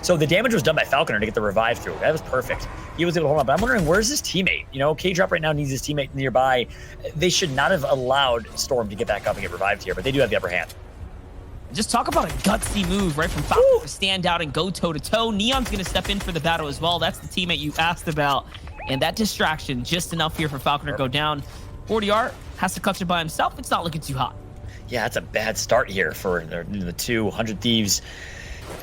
So the damage was done by Falconer to get the revive through. That was perfect. He was able to hold on, but I'm wondering, where's his teammate? You know, K-Drop right now needs his teammate nearby. They should not have allowed Storm to get back up and get revived here, but they do have the upper hand. Just talk about a gutsy move, right, from Falconer to stand out and go toe-to-toe. Neon's going to step in for the battle as well. That's the teammate you asked about. And that distraction, just enough here for Falconer to go down. 40R has to clutch it by himself. It's not looking too hot. Yeah, that's a bad start here for the 200 Thieves.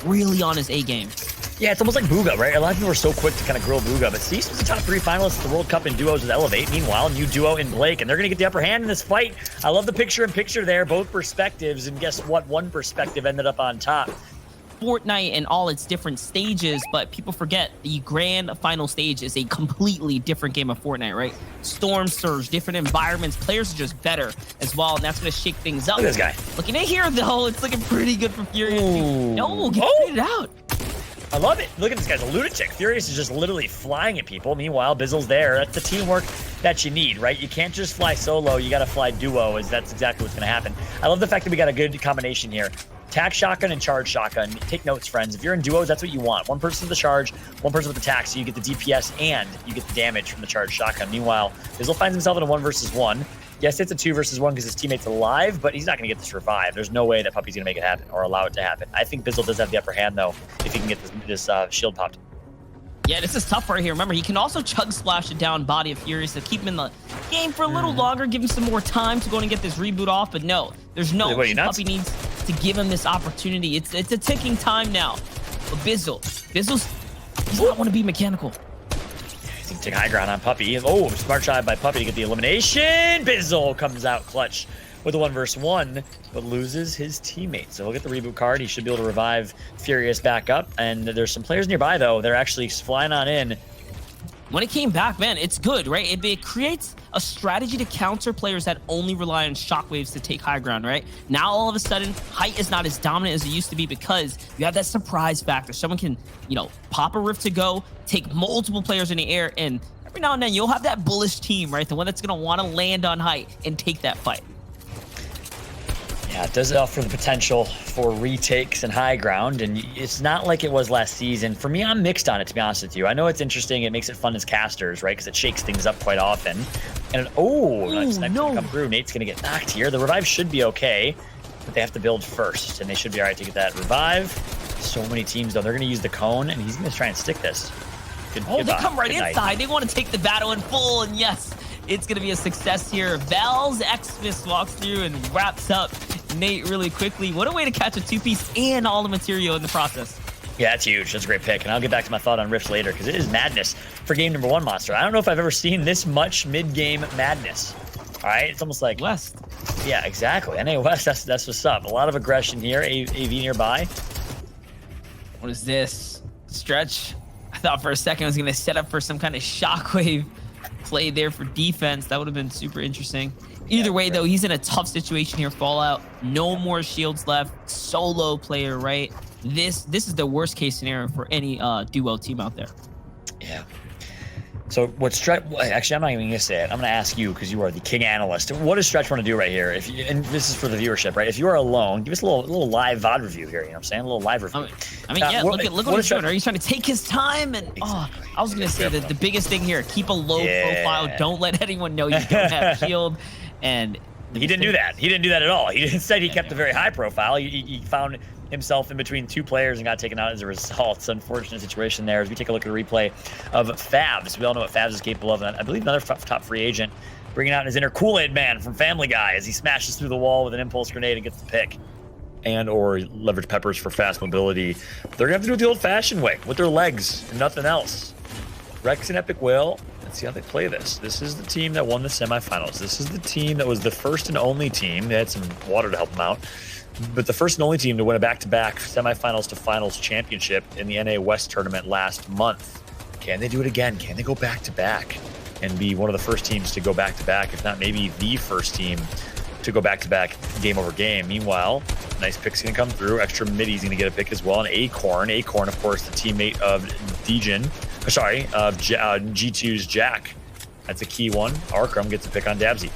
Really on his A game. Yeah, it's almost like Booga, right? A lot of people were so quick to kind of grill Booga, but Cease was a top 3 finalist at the World Cup in duos with Elevate. Meanwhile, new duo in Blake, and they're going to get the upper hand in this fight. I love the picture-in-picture there, both perspectives, and guess what? One perspective ended up on top. Fortnite and all its different stages, but people forget the grand final stage is a completely different game of Fortnite, right? Storm Surge, different environments, players are just better as well, and that's going to shake things up. Look at this guy. Looking at here, though, it's looking pretty good for Furious. No, get it out. I love it. Look at this guy's a lunatic. Furious is just literally flying at people. Meanwhile, Bizzle's there. That's the teamwork that you need, right? You can't just fly solo. You got to fly duo, as that's exactly what's going to happen. I love the fact that we got a good combination here. Tac shotgun and charge shotgun. Take notes, friends. If you're in duos, that's what you want. One person with the charge, one person with the tac, so you get the DPS and you get the damage from the charge shotgun. Meanwhile, Bizzle finds himself in a 1 versus 1. Yes, it's a 2 versus 1 because his teammate's alive, but he's not going to get this revive. There's no way that Puppy's going to make it happen or allow it to happen. I think Bizzle does have the upper hand, though, if he can get this shield popped. Yeah, this is tough right here. Remember, he can also chug splash it down body of Furious to keep him in the game for a little longer, give him some more time to go and get this reboot off. But no, there's no way Puppy needs to give him this opportunity. It's a ticking time now. But Bizzle's he's not want to be mechanical. He's gonna take high ground on Puppy. Oh, smart shot by Puppy to get the elimination. Bizzle comes out clutch with a 1 versus 1, but loses his teammate. So we'll get the reboot card. He should be able to revive Furious back up. And there's some players nearby, though. They're actually flying on in. When it came back, man, it's good, right? It creates a strategy to counter players that only rely on shockwaves to take high ground, right? Now, all of a sudden, height is not as dominant as it used to be because you have that surprise factor. Someone can, you know, pop a rift to go, take multiple players in the air, and every now and then you'll have that bullish team, right? The one that's going to want to land on height and take that fight. Yeah, it does offer the potential for retakes and high ground, and it's not like it was last season. For me, I'm mixed on it, to be honest with you. I know it's interesting. It makes it fun as casters, right? Because it shakes things up quite often. And nice snipe to come through. Nate's going to get knocked here. The revive should be okay, but they have to build first, and they should be all right to get that revive. So many teams, though. They're going to use the cone, and he's going to try and stick this. They come right inside. They want to take the battle in full, and yes, it's going to be a success here. Val's Xmas walks through and wraps up Nate really quickly. What a way to catch a 2-piece and all the material in the process. Yeah, that's huge. That's a great pick. And I'll get back to my thought on Rifts later because it is madness for game number 1, Monster. I don't know if I've ever seen this much mid-game madness. All right? It's almost like... West. Yeah, exactly. NA West, that's what's up. A lot of aggression here. AV nearby. What is this? Stretch. I thought for a second I was going to set up for some kind of shockwave play there for defense. That would have been super interesting. Either way, though, he's in a tough situation here. Fallout, no more shields left. Solo player, right? This is the worst case scenario for any duo team out there. Yeah. So what Stretch? Actually, I'm not even gonna say it. I'm gonna ask you because you are the king analyst. What does Stretch want to do right here? And this is for the viewership, right? If you are alone, give us a little live VOD review here. You know what I'm saying? A little live review. I mean, yeah. Look what he's doing. Are you trying to take his time? And exactly. I was gonna say that the biggest thing here: keep a low profile. Don't let anyone know you don't have shield. And he didn't do that. He didn't do that at all. Instead, he kept a very high profile. He found himself in between 2 players and got taken out as a result. It's an unfortunate situation there. As we take a look at the replay of Favs, we all know what Favs is capable of. And I believe another top free agent bringing out his inner Kool-Aid man from Family Guy as he smashes through the wall with an impulse grenade and gets the pick. And or leverage peppers for fast mobility. They're gonna have to do it the old-fashioned way with their legs and nothing else. Rex and Epic will. Let's see how they play this. This is the team that won the semifinals. This is the team that was the first and only team. They had some water to help them out. But the first and only team to win a back-to-back semifinals to finals championship in the NA West tournament last month. Can they do it again? Can they go back-to-back and be one of the first teams to go back-to-back, if not maybe the first team to go back-to-back game over game? Meanwhile, nice pick's going to come through. Extra Middy's going to get a pick as well. And Acorn, of course, the teammate of G2's Jack. That's a key one. Arkram gets a pick on Dabsy.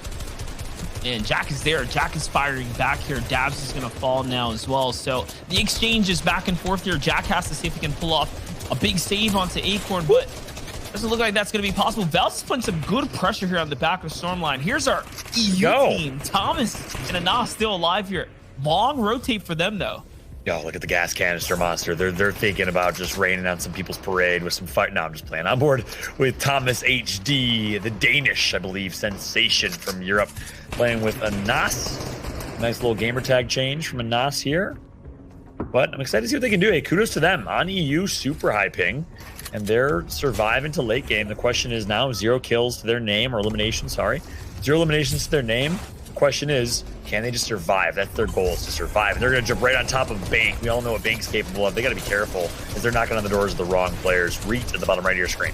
And Jack is there. Jack is firing back here. Dabs is going to fall now as well. So the exchange is back and forth here. Jack has to see if he can pull off a big save onto Acorn, but doesn't look like that's going to be possible. Val's putting some good pressure here on the back of Stormline. Here's our EU team. Thomas and Anas still alive here. Long rotate for them, though. Yo, look at the gas canister monster. They're thinking about just raining on some people's parade with some fight. No, I'm just playing. On board with Thomas HD, the Danish, I believe, sensation from Europe, playing with Anas. Nice little gamer tag change from Anas here. But I'm excited to see what they can do. Hey, kudos to them. On EU, super high ping. And they're surviving to late game. The question is now 0 kills to their name, or elimination, sorry. 0 eliminations to their name. The question is, can they just survive? That's their goal, is to survive. And they're going to jump right on top of Bank. We all know what Bank's capable of. They got to be careful as they're knocking on the doors of the wrong players. Reet at the bottom right of your screen.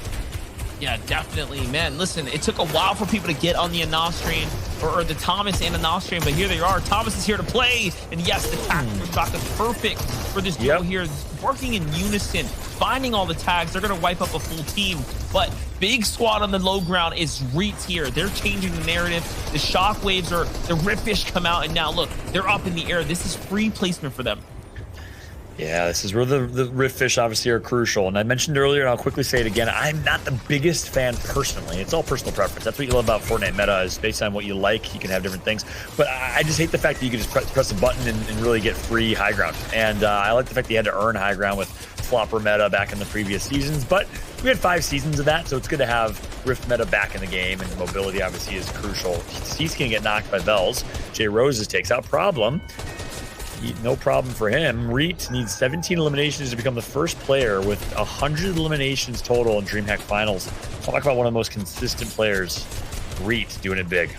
Yeah, definitely, man. Listen, it took a while for people to get on the Anas train, or the Thomas and Anas train, but here they are. Thomas is here to play, and yes, the tactical shot is perfect for this duo here. Working in unison, finding all the tags. They're going to wipe up a full team, but big squad on the low ground is Reets here. They're changing the narrative. The shockwaves or the Ripfish come out, and now look, they're up in the air. This is free placement for them. Yeah, this is where the Riftfish obviously are crucial. And I mentioned earlier, and I'll quickly say it again, I'm not the biggest fan personally. It's all personal preference. That's what you love about Fortnite meta, is based on what you like. You can have different things. But I just hate the fact that you can just press a button and really get free high ground. And I like the fact that you had to earn high ground with flopper meta back in the previous seasons. But we had 5 seasons of that, so it's good to have Rift meta back in the game. And mobility obviously is crucial. He's going to get knocked by Vels. Jay Roses takes out Problem. No problem for him. Reet needs 17 eliminations to become the first player with 100 eliminations total in Dreamhack Finals. Talk about one of the most consistent players. Reet doing it big.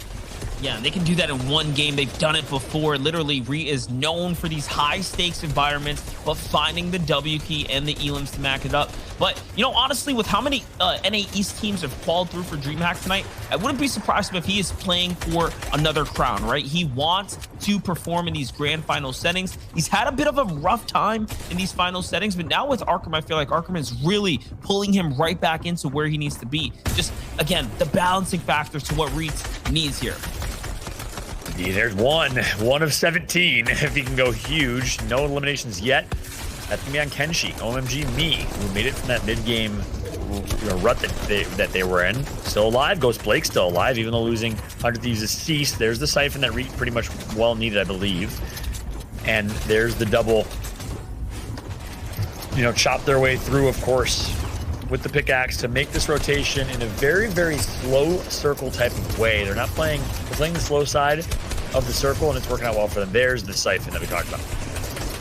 Yeah, they can do that in one game. They've done it before. Literally, Reet is known for these high-stakes environments, but finding the W key and the elims to max it up. But, you know, honestly, with how many NA East teams have qualified through for Dreamhack tonight, I wouldn't be surprised if he is playing for another crown, right? He wants to perform in these grand final settings. He's had a bit of a rough time in these final settings, but now with Arkham, I feel like Arkham is really pulling him right back into where he needs to be. Just, again, the balancing factors to what Reet needs here. Yeah, there's one of 17. If he can go huge, no eliminations yet. That's gonna be on Kenshi. OMG me, who made it from that mid-game rut that they were in. Still alive. Ghost Blake still alive, even though losing 100 Thieves is ceased. There's the siphon that Reet pretty much well needed, I believe. And there's the double. You know, chop their way through, of course, with the pickaxe to make this rotation in a very, very slow circle type of way. They're playing the slow side of the circle, and it's working out well for them. There's the siphon that we talked about.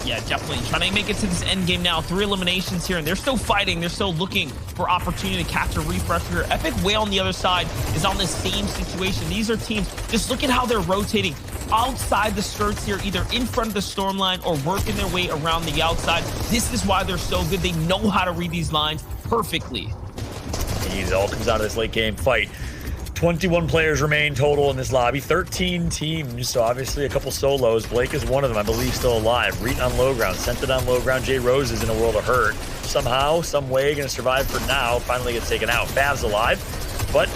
Yeah, definitely trying to make it to this end game now. 3 eliminations here, and they're still fighting. They're still looking for opportunity to catch a refresh here. Epic Whale on the other side is on the same situation. These are teams, just look at how they're rotating outside the skirts here, either in front of the storm line or working their way around the outside. This is why they're so good. They know how to read these lines perfectly. It all comes out of this late game fight. 21 players remain total in this lobby, 13 teams, so obviously a couple solos. Blake is one of them, I believe, still alive. Reet on low ground, sent it on low ground. Jay Rose is in a world of hurt. Somehow, some way, gonna survive for now. Finally gets taken out. Fav's alive, but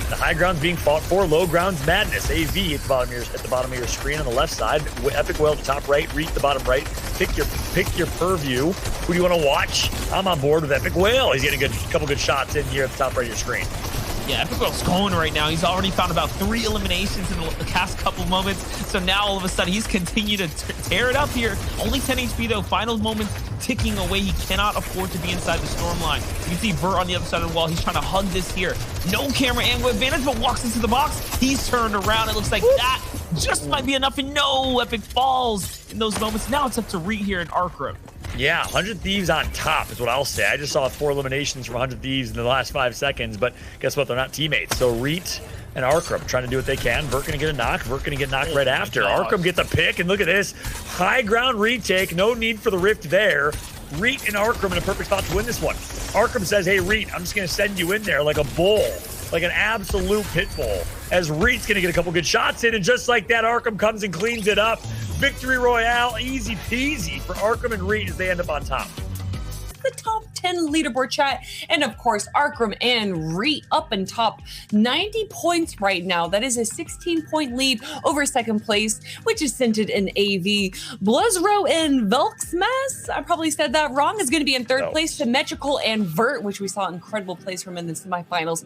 the high ground's being fought for. Low ground's madness. AV at the bottom of your screen on the left side. Epic Whale at the top right. Reet the bottom right. Pick your purview. Who do you want to watch? I'm on board with Epic Whale. He's getting a couple good shots in here at the top right of your screen. Yeah, Epic Whale's going right now. He's already found about 3 eliminations in the past couple moments. So now all of a sudden he's continued to tear it up here. Only 10 HP though. Final moments ticking away. He cannot afford to be inside the storm line. You can see Vert on the other side of the wall. He's trying to hug this here. No camera angle advantage, but walks into the box. He's turned around. It looks like that just might be enough. And no, Epic falls in those moments. Now it's up to Reet here in Arkham. Yeah, 100 Thieves on top is what I'll say. I just saw 4 eliminations from 100 Thieves in the last 5 seconds, but guess what? They're not teammates. So Reet and Arkham trying to do what they can. Vert gonna get a knock. Vert gonna get knocked right after. Arkham gets a pick, and look at this. High ground retake. No need for the rift there. Reet and Arkham in a perfect spot to win this one. Arkham says, hey, Reet, I'm just gonna send you in there like a bull, like an absolute pit bull, as Reet's gonna get a couple good shots in, and just like that, Arkham comes and cleans it up. Victory Royale, easy peasy for Arkham and Reet as they end up on top. The top 10 leaderboard chat. And of course, Arkram and Re up in top, 90 points right now. That is a 16-point lead over second place, which is Scented in AV. Bluzro and Velksmas, I probably said that wrong, is going to be in third place. Symmetrical and Vert, which we saw incredible plays from in the semifinals,